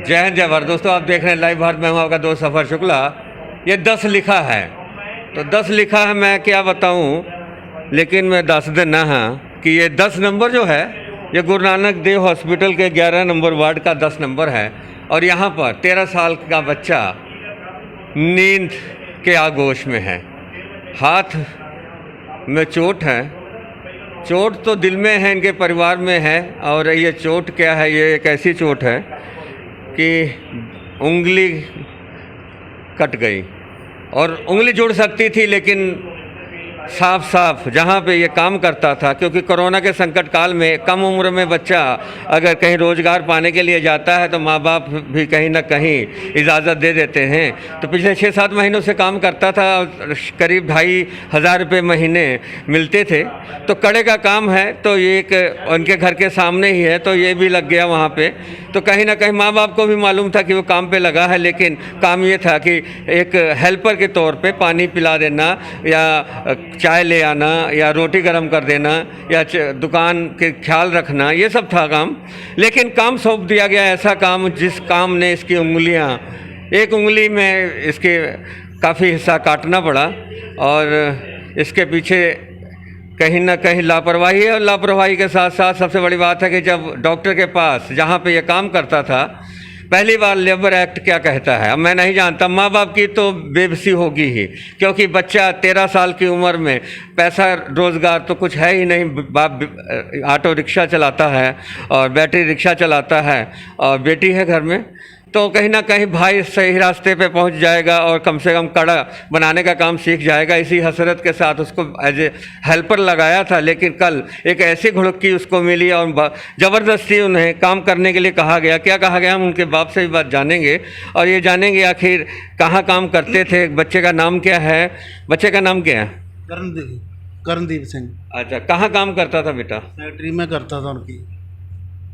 जय हिंद जय भारत। दोस्तों आप देख रहे हैं लाइव भारत। मैं हूं आपका दोस्त सफ़र शुक्ला। ये 10 लिखा है तो 10 लिखा है, मैं क्या बताऊं, लेकिन मैं दस देना है कि ये 10 नंबर जो है ये गुरु नानक देव हॉस्पिटल के 11 नंबर वार्ड का 10 नंबर है। और यहाँ पर 13 साल का बच्चा नींद के आगोश में है, हाथ में चोट है। चोट तो दिल में है, इनके परिवार में है। और ये चोट क्या है, ये एक ऐसी चोट है कि उंगली कट गई और उंगली जुड़ सकती थी, लेकिन साफ साफ जहाँ पे ये काम करता था, क्योंकि कोरोना के संकट काल में कम उम्र में बच्चा अगर कहीं रोज़गार पाने के लिए जाता है तो माँ बाप भी कहीं ना कहीं इजाज़त दे देते हैं। तो पिछले 6-7 महीनों से काम करता था, करीब 2,500 रुपये महीने मिलते थे। तो कड़े का काम है, तो ये एक उनके घर के सामने ही है, तो ये भी लग गया वहाँ पे। तो कहीं ना कहीं माँ बाप को भी मालूम था कि वो काम पे लगा है, लेकिन काम ये था कि एक हेल्पर के तौर पे पानी पिला देना या चाय ले आना या रोटी गर्म कर देना या दुकान के ख्याल रखना, ये सब था काम। लेकिन काम सौंप दिया गया ऐसा काम जिस काम ने इसकी उंगलियां, एक उंगली में इसके काफ़ी हिस्सा काटना पड़ा। और इसके पीछे कहीं ना कहीं लापरवाही है। और लापरवाही के साथ साथ सबसे बड़ी बात है कि जब डॉक्टर के पास जहाँ पे ये काम करता था, पहली बार लेबर एक्ट क्या कहता है अब मैं नहीं जानता। माँ बाप की तो बेबसी होगी ही, क्योंकि बच्चा 13 साल की उम्र में, पैसा रोज़गार तो कुछ है ही नहीं। बाप ऑटो रिक्शा चलाता है और बैटरी रिक्शा चलाता है और बेटी है घर में। तो कहीं ना कहीं भाई सही रास्ते पे पहुंच जाएगा और कम से कम कड़ा बनाने का काम सीख जाएगा। इसी हसरत के साथ उसको एज ए हेल्पर लगाया था। लेकिन कल एक ऐसी घुड़की उसको मिली और ज़बरदस्ती उन्हें काम करने के लिए कहा गया। क्या कहा गया, हम उनके बाप से भी बात जानेंगे और ये जानेंगे आखिर कहाँ काम करते थे, बच्चे का नाम क्या है। बच्चे का नाम क्या है? कर्णदीप सिंह। अच्छा, कहाँ काम करता था बेटा? फैक्ट्री में करता था उनकी।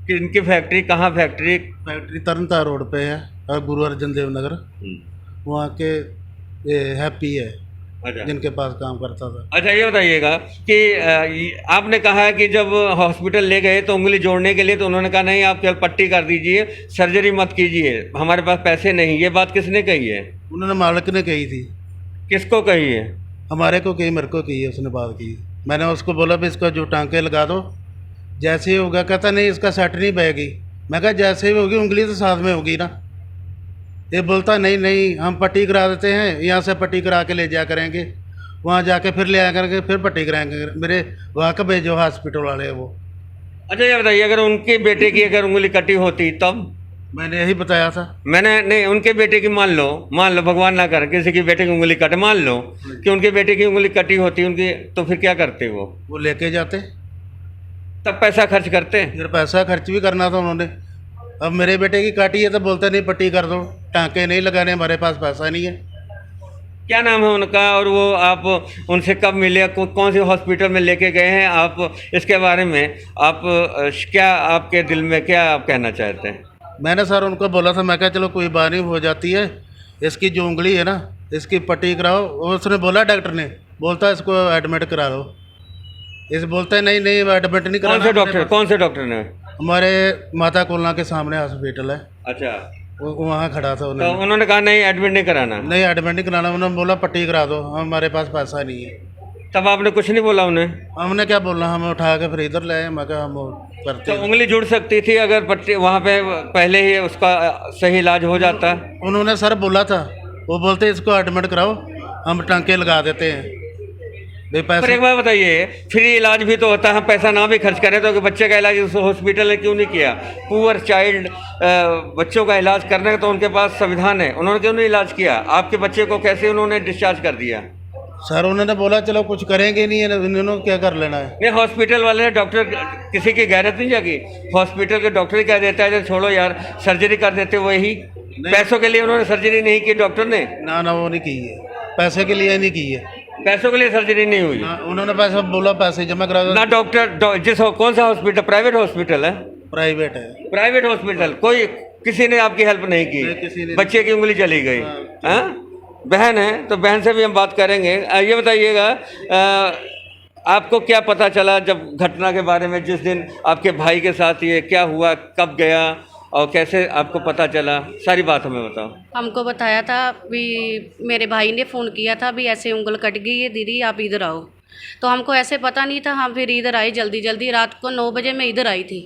कि इनकी फैक्ट्री कहाँ? फैक्ट्री तरनतार रोड पे है और गुरु अर्जन देव नगर, वहाँ के हैप्पी है। अच्छा, जिनके पास काम करता था। अच्छा ये बताइएगा कि आपने कहा है कि जब हॉस्पिटल ले गए तो उंगली जोड़ने के लिए तो उन्होंने कहा नहीं, आप केवल पट्टी कर दीजिए, सर्जरी मत कीजिए, हमारे पास पैसे नहीं। ये बात किसने कही है? उन्होंने मालिक ने कही थी। किसको कही है? हमारे को कही, मेरे को कही है उसने बात की। मैंने उसको बोला भी इसका जो टांके लगा दो, जैसे ही होगा। कहता नहीं इसका सेट नहीं बहेगी। मैं कहा जैसे ही होगी उंगली तो साथ में होगी ना। ये बोलता नहीं नहीं हम पट्टी करा देते हैं, यहाँ से पट्टी करा के ले जाया करेंगे, वहाँ जाके फिर ले आया करेंगे, फिर पट्टी कराएंगे। मेरे वाकई भेजो हॉस्पिटल वाले वो। अच्छा ये बताइए, अगर उनके बेटे की अगर उंगली कटी होती तब? मैंने यही बताया था। मैंने नहीं, उनके बेटे की मान लो भगवान ना करे किसी की बेटे की उंगली कटे, मान लो कि उनके बेटे की उंगली कटी होती उनकी, तो फिर क्या करते वो लेके जाते, तब पैसा खर्च करते। फिर पैसा खर्च भी करना था उन्होंने। अब मेरे बेटे की काटी है तो बोलते नहीं पट्टी कर दो, टाँके नहीं लगाने, हमारे पास पैसा नहीं है। क्या नाम है उनका और वो आप उनसे कब मिले, कौन से हॉस्पिटल में लेके गए हैं आप? इसके बारे में आप क्या, आपके दिल में क्या आप कहना चाहते हैं? मैंने सर उनको बोला था, मैं कहा चलो कोई बात नहीं, हो जाती है, इसकी जो उंगली है ना इसकी पट्टी कराओ। उसने बोला, डॉक्टर ने बोलता इसको एडमिट करा दो। इस बोलते नहीं नहीं एडमिट नहीं कराना। कौन से डॉक्टर ने? हमारे माता कोलना के सामने हॉस्पिटल है। अच्छा, वहाँ खड़ा था तो उन्होंने कहा नहीं एडमिट नहीं कराना? नहीं एडमिट नहीं कराना, उन्होंने बोला पट्टी करा दो, हमारे पास पैसा नहीं है। तब आपने कुछ नहीं बोला उन्हें? हमने क्या बोलना, हम उठा के फिर इधर ले आए। मैं कहा हम करते। तो उंगली जुड़ सकती थी अगर पट्टी वहाँ पे पहले ही उसका सही इलाज हो जाता। उन्होंने सर बोला था, वो बोलते इसको एडमिट कराओ, हम टांके लगा देते हैं। पर एक बात बताइए, फ्री इलाज भी तो होता है, हम पैसा ना भी खर्च करें तो बच्चे का इलाज उस हॉस्पिटल ने क्यों नहीं किया? पुअर चाइल्ड बच्चों का इलाज करने का तो उनके पास संविधान है, उन्होंने क्यों नहीं इलाज किया? आपके बच्चे को कैसे उन्होंने डिस्चार्ज कर दिया? सर उन्होंने बोला चलो कुछ करेंगे नहीं, इन्होंने क्या कर लेना है। नहीं, हॉस्पिटल वाले ने, डॉक्टर किसी की गैरत नहीं जागी। हॉस्पिटल के डॉक्टर ही कह देता है छोड़ो यार, सर्जरी कर देते। वही पैसों के लिए उन्होंने सर्जरी नहीं की डॉक्टर ने? ना वो नहीं की है, पैसे के लिए नहीं की है। पैसों के लिए सर्जरी नहीं हुई? उन्होंने पैसा बोला पैसे जमा करा दो ना। डॉक्टर कौन सा हॉस्पिटल? प्राइवेट हॉस्पिटल है? प्राइवेट है। प्राइवेट हॉस्पिटल, कोई किसी ने आपकी हेल्प नहीं की? बच्चे की उंगली चली गई। हाँ, बहन है तो बहन से भी हम बात करेंगे। ये बताइएगा, आपको क्या पता चला जब घटना के बारे में, जिस दिन आपके भाई के साथ ये क्या हुआ, कब गया और कैसे आपको पता चला, सारी बात हमें बताओ। हमको बताया था भी, मेरे भाई ने फ़ोन किया था भी ऐसे उंगल कट गई है दीदी, आप इधर आओ। तो हमको ऐसे पता नहीं था, हम फिर इधर आए जल्दी जल्दी। रात को 9 बजे मैं इधर आई थी।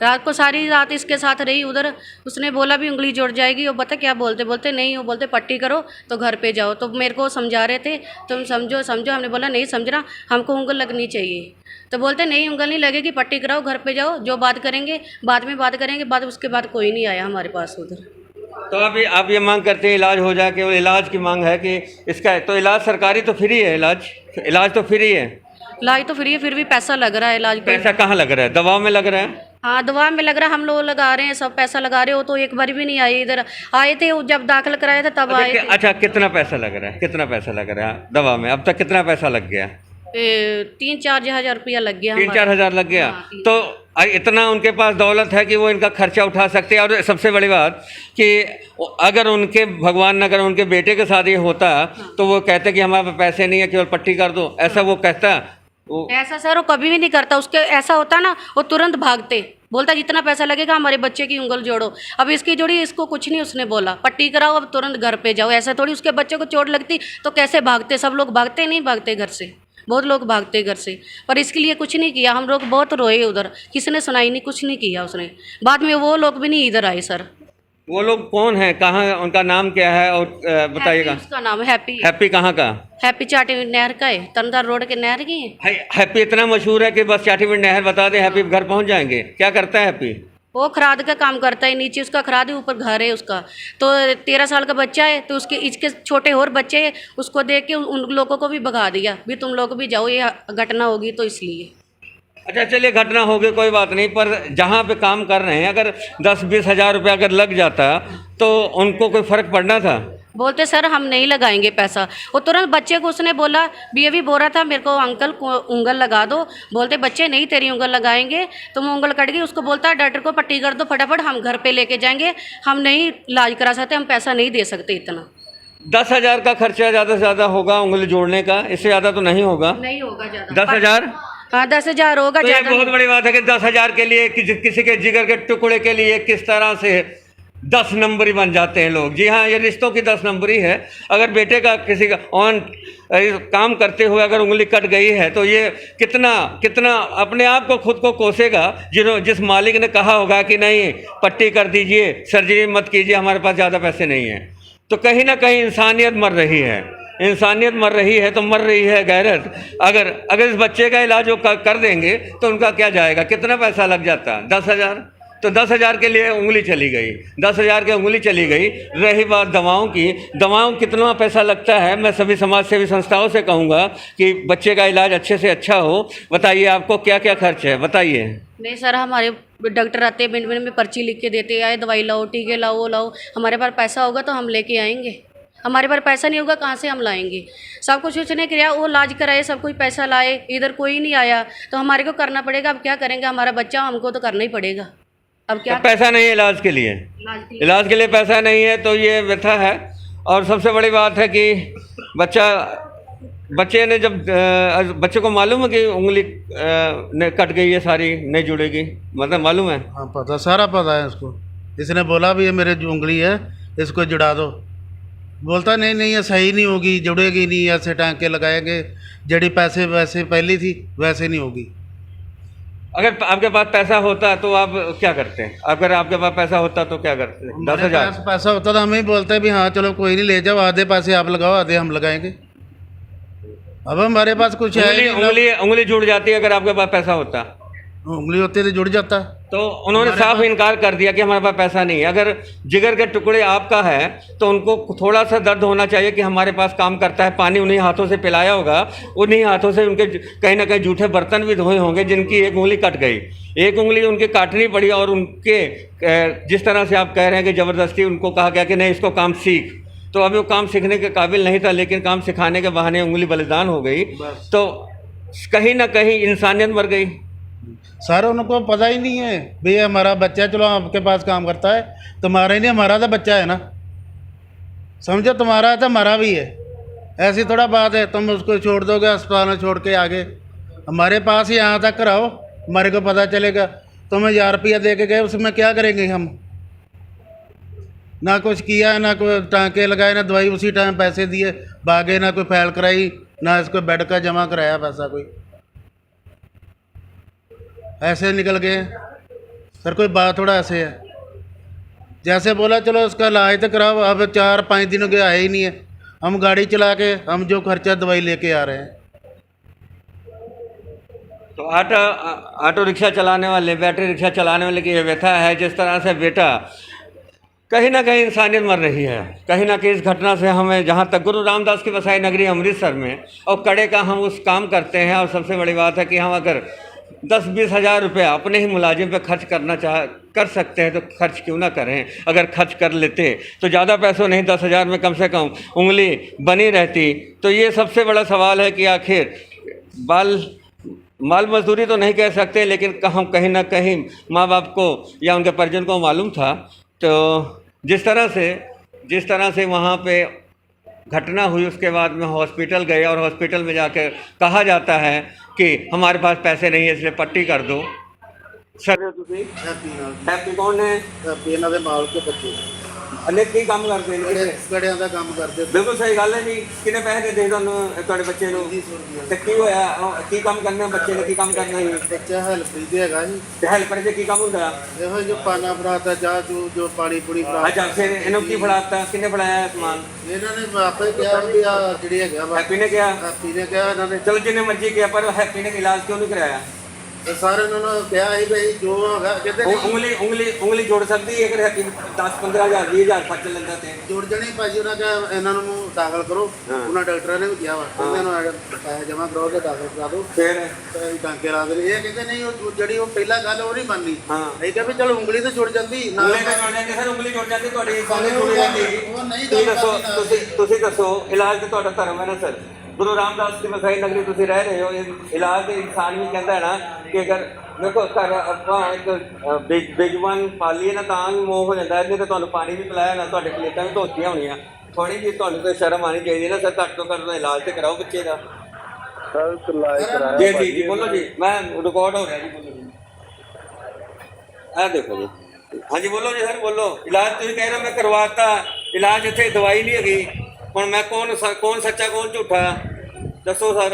रात को सारी रात इसके साथ रही उधर। उसने बोला भी उंगली जुड़ जाएगी। वो बता क्या बोलते बोलते नहीं, वो बोलते पट्टी करो तो घर पे जाओ। तो मेरे को समझा रहे थे तुम समझो समझो। हमने बोला नहीं समझना, हमको उंगल लगनी चाहिए। तो बोलते नहीं उंगल नहीं लगेगी, पट्टी कराओ, घर पे जाओ, जो बात करेंगे बाद में बात करेंगे। बाद उसके बाद कोई नहीं आया हमारे पास उधर। तो अभी आप ये मांग करते हैं इलाज हो जाए, केवल इलाज की मांग है कि इसका तो इलाज सरकारी तो फ्री है, इलाज तो फ्री है। इलाज तो फ्री है, फिर भी पैसा लग रहा है इलाज पे। पैसा कहाँ लग रहा है? दवाओं में लग रहा है? हाँ दवा में लग रहा है, हम लोग लगा रहे हैं, सब पैसा लगा रहे हो। तो एक बार भी नहीं आए इधर। आए थे जब दाखिल कराया था तब आए थे। अच्छा, कितना पैसा लग रहा है? कितना पैसा लग रहा है दवा में? अब तक कितना पैसा लग गया? 3-4 हजार रुपया लग गया। 3-4 हजार लग गया। हाँ, तो इतना उनके पास दौलत है कि वो इनका खर्चा उठा सकते हैं। और सबसे बड़ी बात कि अगर उनके भगवान न करे उनके बेटे के साथ ये होता तो वो कहते कि हमारे पास पैसे नहीं है, केवल पट्टी कर दो, ऐसा वो कहता? वो ऐसा सर वो कभी भी नहीं करता। उसके ऐसा होता ना, वो तुरंत भागते, बोलता जितना पैसा लगेगा हमारे बच्चे की उंगल जोड़ो। अब इसकी जोड़ी, इसको कुछ नहीं उसने बोला, पट्टी कराओ अब तुरंत घर पे जाओ। ऐसा थोड़ी उसके बच्चे को चोट लगती तो कैसे भागते? सब लोग भागते नहीं भागते घर से, बहुत लोग भागते घर से। पर इसके लिए कुछ नहीं किया। हम लोग बहुत रोए उधर, किसी ने सुनाई नहीं, कुछ नहीं किया उसने। बाद में वो लोग भी नहीं इधर आए सर। वो लोग कौन है, कहाँ, उनका नाम क्या है और बताइएगा। उसका नाम हैप्पी। हैप्पी कहाँ का? हैप्पी चाटी नहर का है, तरनतार रोड के नहर की है। हैप्पी इतना मशहूर है कि बस चाटीविंड नहर बता दें हैप्पी घर पहुँच जाएंगे। क्या करता है हैप्पी? वो खराद का काम करता है, नीचे उसका खराद है, ऊपर घर है उसका। तो 13 साल का बच्चा है, तो उसके इसके छोटे और बच्चे हैं, उसको देख के उन लोगों को भी भगा दिया भी तुम लोग भी जाओ, ये घटना होगी तो इसलिए। अच्छा चलिए, घटना हो गई कोई बात नहीं, पर जहाँ पे काम कर रहे हैं अगर 10-20 हजार रुपया अगर लग जाता तो उनको कोई फ़र्क पड़ना था? बोलते सर हम नहीं लगाएंगे पैसा। वो तुरंत बच्चे को उसने बोला भी, अभी बोल रहा था मेरे को अंकल को उंगल लगा दो। बोलते बच्चे नहीं तेरी उंगल लगाएंगे, तुम उंगल कट गई। उसको बोलता है डॉक्टर को पट्टी कर दो फटाफट, हम घर पे लेके जाएंगे, हम नहीं इलाज करा सकते, हम पैसा नहीं दे सकते इतना। 10 हजार का खर्चा ज़्यादा से ज़्यादा होगा उंगली जोड़ने का, इससे ज़्यादा तो नहीं होगा? नहीं होगा ज़्यादा। 10 हजार? हाँ 10 हजार होगा। तो ये बहुत बड़ी बात है कि 10 हजार के लिए किसी के जिगर के टुकड़े के लिए किस तरह से 10 नंबरी बन जाते हैं लोग। जी हाँ, ये रिश्तों की 10 नंबरी है। अगर बेटे का किसी का ऑन काम करते हुए अगर उंगली कट गई है तो ये कितना अपने आप को खुद को कोसेगा, जिस मालिक ने कहा होगा कि नहीं पट्टी कर दीजिए, सर्जरी मत कीजिए, हमारे पास ज़्यादा पैसे नहीं हैं। तो कहीं ना कहीं इंसानियत मर रही है, इंसानियत मर रही है, तो मर रही है गैरत। अगर इस बच्चे का इलाज वो कर देंगे तो उनका क्या जाएगा? कितना पैसा लग जाता? 10 हजार। तो 10 हजार के लिए उंगली चली गई, 10 हजार की उंगली चली गई। रही बात दवाओं की, दवाओं कितना पैसा लगता है, मैं सभी समाज सेवी संस्थाओं से कहूँगा कि बच्चे का इलाज अच्छे से अच्छा हो। बताइए आपको क्या क्या खर्च है, बताइए। नहीं सर, हमारे डॉक्टर आते हैं, मिनट मिनट में पर्ची लिख के देते हैं, दवाई लाओ, टीके लाओ, वो लाओ। हमारे पास पैसा होगा तो हम लेके आएंगे, हमारे पास पैसा नहीं होगा कहाँ से हम लाएंगे? सब कुछ उसने किया, वो इलाज कराए, सब कुछ पैसा लाए, इधर कोई नहीं आया तो हमारे को करना पड़ेगा। अब क्या करेंगे, हमारा बच्चा, हमको तो करना ही पड़ेगा। अब क्या, तो पैसा नहीं है इलाज के लिए, इलाज के लिए पैसा नहीं है, तो ये व्यथा है। और सबसे बड़ी बात है कि बच्चे ने जब बच्चे को मालूम है कि उंगली कट गई है, सारी नहीं जुड़ेगी, मतलब मालूम है? हाँ पता, सारा पता है इसको। इसने बोला भी ये मेरे जो उंगली है इसको जुड़ा दो। बोलता नहीं नहीं ये सही नहीं होगी, जुड़ेगी नहीं, ऐसे टांके लगाएंगे, जड़ी पैसे वैसे पहली थी वैसे नहीं होगी। अगर आपके पास पैसा होता तो आप क्या करते हैं? अगर आपके पास पैसा होता तो क्या करते? 10 हजार पैसा होता तो हम ही बोलते भी हाँ चलो कोई नहीं, ले जाओ, आधे पैसे आप लगाओ, आधे हम लगाएंगे। अब हमारे पास कुछ है, उंगली जुड़ जाती है। अगर आपके पास पैसा होता, उंगली होती तो जुड़ जाता। तो उन्होंने साफ इनकार कर दिया कि हमारे पास पैसा नहीं है। अगर जिगर के टुकड़े आपका है तो उनको थोड़ा सा दर्द होना चाहिए कि हमारे पास काम करता है, पानी उन्हीं हाथों से पिलाया होगा, उन्हीं हाथों से उनके कहीं ना कहीं जूठे बर्तन भी धोए होंगे जिनकी एक उंगली कट गई, एक उंगली उनकी काटनी पड़ी। और उनके जिस तरह से आप कह रहे हैं कि ज़बरदस्ती उनको कहा गया कि नहीं इसको काम सीख, तो अभी वो काम सीखने के काबिल नहीं था, लेकिन काम सिखाने के बहाने उंगली बलिदान हो गई। तो कहीं ना कहीं इंसानियत मर गई। सारे उनको पता ही नहीं है भैया हमारा बच्चा, चलो आपके पास काम करता है, तुम्हारा ही नहीं हमारा तो बच्चा है ना, समझो, तुम्हारा है तो हमारा भी है। ऐसी थोड़ा बात है तुम उसको छोड़ दोगे अस्पताल में छोड़ के आगे, हमारे पास ही यहाँ तक कराओ, हमारे को पता चलेगा। तुम्हें 1000 रुपया दे के गए, उसमें क्या करेंगे हम? ना कुछ किया, ना कोई टांके लगाए, ना दवाई उसी टाइम पैसे दिए, भागे, ना कोई फाइल कराई, ना इसको बेड का जमा कराया पैसा कोई, ऐसे निकल गए सर। कोई बात थोड़ा ऐसे है, जैसे बोला चलो उसका इलाज तो कराओ, अब 4-5 दिन हो गए आए ही नहीं है। हम गाड़ी चला के हम जो खर्चा दवाई लेके आ रहे हैं। तो ऑटो रिक्शा चलाने वाले, बैटरी रिक्शा चलाने वाले की ये व्यथा है। जिस तरह से बेटा कहीं ना कहीं इंसानियत मर रही है, कहीं ना कहीं इस घटना से हमें, जहाँ तक गुरु रामदास की बसाई नगरी अमृतसर में और कड़े का हम उस काम करते हैं, और सबसे बड़ी बात है कि हम अगर 10-20 हज़ार रुपया अपने ही मुलाजिम पे खर्च कर सकते हैं तो खर्च क्यों ना करें। अगर खर्च कर लेते तो ज़्यादा पैसों नहीं, 10 हज़ार में कम से कम उंगली बनी रहती। तो ये सबसे बड़ा सवाल है कि आखिर माल मजदूरी तो नहीं कह सकते, लेकिन हम कहीं ना कहीं माँ बाप को या उनके परिजन को मालूम था। तो जिस तरह से वहाँ पे घटना हुई, उसके बाद में हॉस्पिटल गए और हॉस्पिटल में जाकर कहा जाता है कि हमारे पास पैसे नहीं है इसलिए पट्टी कर दो। सर ਤੁਸੀਂ ਹੈਪੀ ਕੌਣ ਨੇ? ਇਹਨਾਂ ਦੇ ਮਾਲ ਕੇ ਬੱਚੇ ਅਨੇਕ ਕੀ ਕੰਮ ਕਰਦੇ ਨੇ? ਗੜਿਆਂ ਦਾ ਕੰਮ ਕਰਦੇ। ਬਿਲਕੁਲ ਸਹੀ ਗੱਲ ਹੈ ਜੀ। ਕਿੰਨੇ ਪੈਸੇ ਦੇ ਤੁਹਾਨੂੰ ਤੁਹਾਡੇ ਬੱਚੇ ਨੂੰ? ਤੇ ਕੀ ਹੋਇਆ? ਕੀ ਕੰਮ ਕਰਨਾ ਬੱਚੇ ਨੇ? ਕੀ ਕੰਮ ਕਰਨਾ ਹੈ? ਬੱਚਾ ਹੈਲਪਰੀ ਦੇ ਹੈਗਾ ਜੀ। ਤੇ ਹੈਲਪਰ ਦੇ ਕੀ ਕੰਮ ਹੁੰਦਾ? ਇਹੋ ਜੋ ਪਾਣਾ ਫੜਾਤਾ, ਚਾਹ ਜੋ ਪਾਣੀ ਪੂਣੀ ਫੜਾ। ਅੱਛਾ, ਫਿਰ ਇਹਨੂੰ ਕੀ ਫੜਾਤਾ? ਕਿੰਨੇ ਫੜਾਇਆ ਸਮਾਨ? ਇਹਨਾਂ ਨੇ ਆਪੇ ਕਿਹਾ ਵੀ ਆ ਜਿਹੜੀ ਹੈਗਾ ਵਾ, ਹੈਪੀ ਨੇ ਕਿਹਾ? ਹੈਪੀ ਨੇ ਕਿਹਾ ਇਹਨਾਂ ਨੇ। ਚਲੋ ਜਿੰਨੇ ਮਰਜ਼ੀ ਕਿਹਾ, ਪਰ ਹੈਪੀ ਨੇ ਇਲਾਜ ਕਿਉਂ ਨਹੀਂ ਕਰਾਇਆ? ਤੇ ਸਾਰੇ ਉਹਨਾਂ ਨੂੰ ਕਿਹਾ ਸੀ ਵੀ ਜੋ ਹੈਗਾ ਕਹਿੰਦੇ ਉਂਗਲੀ ਜੋੜ ਸਕਦੀ ਹੈ? ਅਗਰ ਹੈਪੀ 10-15 ਹਜ਼ਾਰ 20 ਹਜ਼ਾਰ ਖਰਚ ਲੈਂਦਾ ਤੇ ਜੁੜ ਜਾਣੀ ਭਾਜੀ। ਉਹਨਾਂ ਕਿਹਾ ਇਹਨਾਂ ਨੂੰ ਦਾਖਲ ਕਰੋ। ਉਹਨਾਂ ਡਾਕਟਰਾਂ ਨੇ ਵੀ ਕਿਹਾ ਵਾ, ਇਹਨਾਂ ਨੂੰ ਪੈਸੇ ਜਮ੍ਹਾਂ ਕਰੋ ਤੇ ਦਾਖਲ ਕਰਾ ਦਿਓ, ਫਿਰ ਟਾਂਕੇ ਲਾ ਦੇ। ਇਹ ਕਹਿੰਦੇ ਨਹੀਂ, ਉਹ ਜਿਹੜੀ ਉਹ ਪਹਿਲਾਂ ਗੱਲ ਉਹ ਨਹੀਂ ਮੰਨਦੀ। ਇਹ ਕਿਹਾ ਵੀ ਚਲੋ ਉਂਗਲੀ ਤਾਂ ਜੁੜ ਜਾਂਦੀ ਨਾ। ਸਰ ਉਂਗਲੀ ਜੁੜ ਜਾਂਦੀ ਤੁਹਾਡੀ, ਬਾਂਹ ਜੁੜ ਜਾਂਦੀ। ਉਹ ਨਹੀਂ ਤੁਸੀਂ ਦੱਸੋ, ਤੁਸੀਂ ਦੱਸੋ, ਇਲਾਜ ਤੇ ਤੁਹਾਡਾ ਧਰਮ ਹੈ ਨਾ ਸਰ। ਗੁਰੂ ਰਾਮਦਾਸ ਦੀ ਵਸਾਈ ਨਗਰੀ ਤੁਸੀਂ ਰਹਿ ਰਹੇ ਹੋ, ਇਹ ਇਲਾਜ ਦੇ ਇਨਸਾਨ ਵੀ ਕਹਿੰਦਾ ਹੈ ਨਾ ਕਿ ਅਗਰ ਦੇਖੋ ਘਰ ਆਪਾਂ ਇੱਕ ਬੇਜਵਾਨ ਪਾਲੀਏ ਨਾ ਤਾਂ ਵੀ ਮੋਹ ਹੋ ਜਾਂਦਾ। ਇਹਨੇ ਤਾਂ ਤੁਹਾਨੂੰ ਪਾਣੀ ਵੀ ਪਿਲਾਇਆ ਨਾ, ਤੁਹਾਡੇ ਪਲੇਟਾਂ ਵੀ ਧੋਤੀਆਂ ਹੋਣੀਆਂ। ਥੋੜ੍ਹੀ ਜਿਹੀ ਤੁਹਾਨੂੰ ਤਾਂ ਸ਼ਰਮ ਆਉਣੀ ਚਾਹੀਦੀ ਨਾ ਸਰ। ਘੱਟ ਤੋਂ ਘੱਟ ਦਾ ਇਲਾਜ ਤੇ ਕਰਾਓ ਬੱਚੇ ਦਾ। ਜੀ ਜੀ ਜੀ ਬੋਲੋ ਜੀ, ਮੈਂ ਰਿਕਾਰਡ ਹੋ ਰਿਹਾ ਜੀ, ਬੋਲੋ ਜੀ। ਇਹ ਦੇਖੋ ਜੀ, ਹਾਂਜੀ ਬੋਲੋ ਜੀ ਸਰ, ਬੋਲੋ। ਇਲਾਜ ਤੁਸੀਂ ਕਹਿ ਰਹੇ ਮੈਂ ਕਰਵਾਤਾ, ਇਲਾਜ ਇੱਥੇ ਦਵਾਈ ਨਹੀਂ ਹੈਗੀ। ਹੁਣ ਮੈਂ ਕੌਣ ਸੱਚਾ ਕੌਣ ਝੂਠਾ ਦੱਸੋ ਸਰ।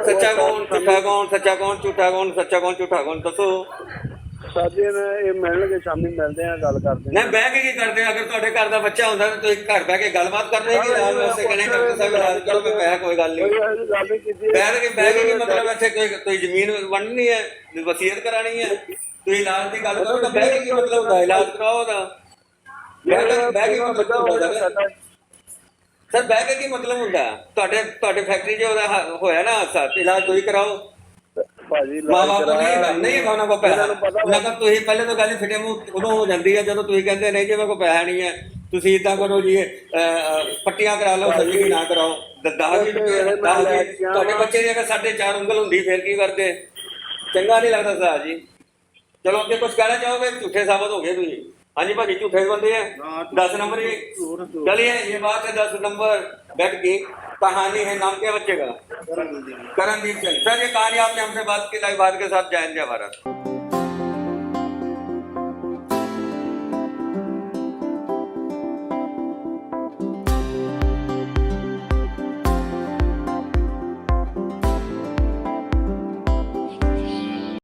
ਸੱਚਾ ਕੌਣ ਝੂਠਾ ਕੌਣ? ਸੱਚਾ ਕੌਣ ਝੂਠਾ ਕੌਣ? ਸੱਚਾ ਕੌਣ ਝੂਠਾ ਕੌਣ ਦੱਸੋ। ਸਾਜੇ ਨੇ ਇਹ ਮਿਲਣਗੇ, ਸ਼ਾਮੀ ਮਿਲਦੇ ਆ, ਗੱਲ ਕਰਦੇ ਨਹੀਂ ਬਹਿ ਕੇ ਕੀ ਕਰਦੇ? ਅਗਰ ਤੁਹਾਡੇ ਘਰ ਦਾ ਬੱਚਾ ਹੁੰਦਾ ਤਾਂ ਤੁਸੀਂ ਘਰ ਬਹਿ ਕੇ ਗੱਲਬਾਤ ਕਰਨੀ ਕਿ ਇਲਾਜ ਵਾਸਤੇ ਕਹਿੰਦੇ ਡਾਕਟਰ ਸਾਹਿਬ ਇਲਾਜ ਕਰੋ, ਮੈਂ ਪੈਸਾ ਕੋਈ ਗੱਲ ਨਹੀਂ। ਬਹਿ ਕੇ ਕੀ ਮਤਲਬ? ਇੱਥੇ ਕੋਈ ਜ਼ਮੀਨ ਵੰਡਣੀ ਹੈ, ਵਸੀਅਤ ਕਰਾਣੀ ਹੈ? ਤੁਸੀਂ ਇਲਾਜ ਦੀ ਗੱਲ ਕਰੋ ਤਾਂ ਬਹਿ ਕੇ ਕੀ ਮਤਲਬ ਹੁੰਦਾ? ਇਲਾਜ ਕਰਾਓ ਉਹਦਾ। ਬਹਿ ਕੇ ਬੱਚਾ ਹੁੰਦਾ ਸਰ, ਬਹਿ ਕੇ ਕੀ ਮਤਲਬ ਹੁੰਦਾ? ਤੁਹਾਡੇ ਫੈਕਟਰੀ 'ਚ ਉਹਦਾ ਹੋਇਆ ਨਾ ਹਾਦਸਾ, ਇਲਾਜ ਤੁਸੀਂ ਕਰਾਓ। ਭਾਜੀ ਮਾਂ ਬਾਪ ਨੂੰ ਨਹੀਂ ਹੈਗਾ ਉਹਨਾਂ ਕੋਲ ਪੈਸਾ। ਮਗਰ ਤੁਸੀਂ ਪਹਿਲੇ ਤਾਂ ਗੱਲ ਹੀ ਫਿੱਟੇ ਮੂੰਹ ਉਦੋਂ ਹੋ ਜਾਂਦੀ ਹੈ ਜਦੋਂ ਤੁਸੀਂ ਕਹਿੰਦੇ ਨਹੀਂ ਜੀ ਮੇਰੇ ਕੋਲ ਪੈਸਾ ਨਹੀਂ ਹੈ। ਤੁਸੀਂ ਇੱਦਾਂ ਕਰੋ ਜੀ, ਪੱਟੀਆਂ ਕਰਾ ਲਓ, ਸਰਜਰੀ ਨਾ ਕਰਾਓ। ਤੁਹਾਡੇ ਬੱਚੇ ਦੀ ਅਗਰ 4.5 ਉਂਗਲ ਹੁੰਦੀ ਫਿਰ ਕੀ ਕਰਦੇ? ਚੰਗਾ ਨਹੀਂ ਲੱਗਦਾ ਸਰ ਜੀ। ਚਲੋ ਅੱਗੇ ਕੁਝ ਕਹਿਣਾ ਚਾਹੋਗੇ? ਝੂਠੇ ਸਾਬਤ ਹੋ ਗਏ ਤੁਸੀਂ। हाँ जी भाजी, झूठे बंदे हैं। 10 नंबर ये चलिए, ये बात है 10 नंबर बेड की कहानी है। नाम क्या बच्चे का? करणदीप चंद। सर ये कहानी आपने हमसे बात की, लाइव बात के साथ जय हिंद जय भारत।